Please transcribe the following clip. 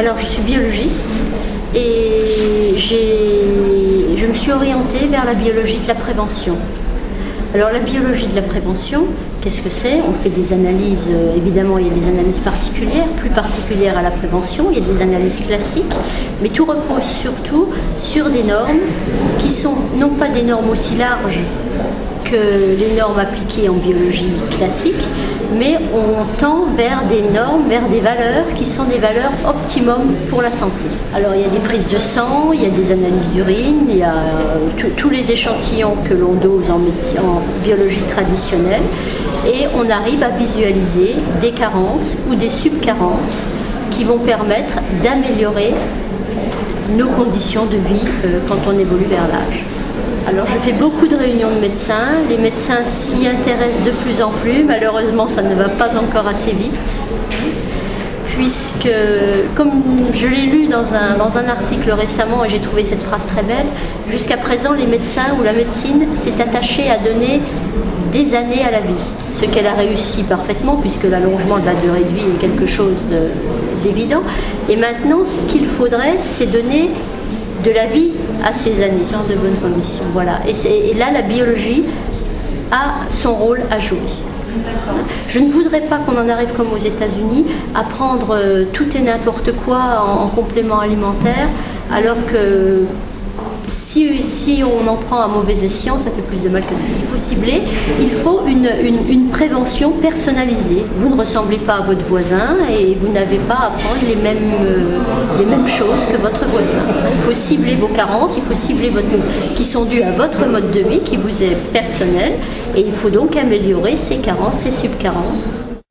Alors je suis biologiste et je me suis orientée vers la biologie de la prévention. Alors la biologie de la prévention, qu'est-ce que c'est? On fait des analyses, évidemment il y a des analyses particulières, plus particulières à la prévention, il y a des analyses classiques, mais tout repose surtout sur des normes qui sont non pas des normes aussi larges que les normes appliquées en biologie classique, mais on tend vers des normes, vers des valeurs qui sont des valeurs optimum pour la santé. Alors il y a des prises de sang, il y a des analyses d'urine, il y a tous les échantillons que l'on dose en biologie traditionnelle, et on arrive à visualiser des carences ou des subcarences qui vont permettre d'améliorer nos conditions de vie quand on évolue vers l'âge. Alors je fais beaucoup de réunions de médecins, les médecins s'y intéressent de plus en plus, malheureusement ça ne va pas encore assez vite, puisque comme je l'ai lu dans un article récemment et j'ai trouvé cette phrase très belle, jusqu'à présent les médecins ou la médecine s'est attachée à donner des années à la vie, ce qu'elle a réussi parfaitement puisque l'allongement de la durée de vie est quelque chose d'évident, et maintenant ce qu'il faudrait c'est donner de la vie à ces années dans de bonnes conditions. Voilà. Et là, la biologie a son rôle à jouer. Je ne voudrais pas qu'on en arrive comme aux États-Unis à prendre tout et n'importe quoi en complément alimentaire, alors que si on en prend à mauvais escient, ça fait plus de mal que de bien. Il faut cibler, il faut une prévention personnalisée. Vous ne ressemblez pas à votre voisin et vous n'avez pas à prendre les mêmes choses que votre voisin. Il faut cibler vos carences, il faut cibler qui sont dues à votre mode de vie, qui vous est personnel, et il faut donc améliorer ces carences, ces subcarences.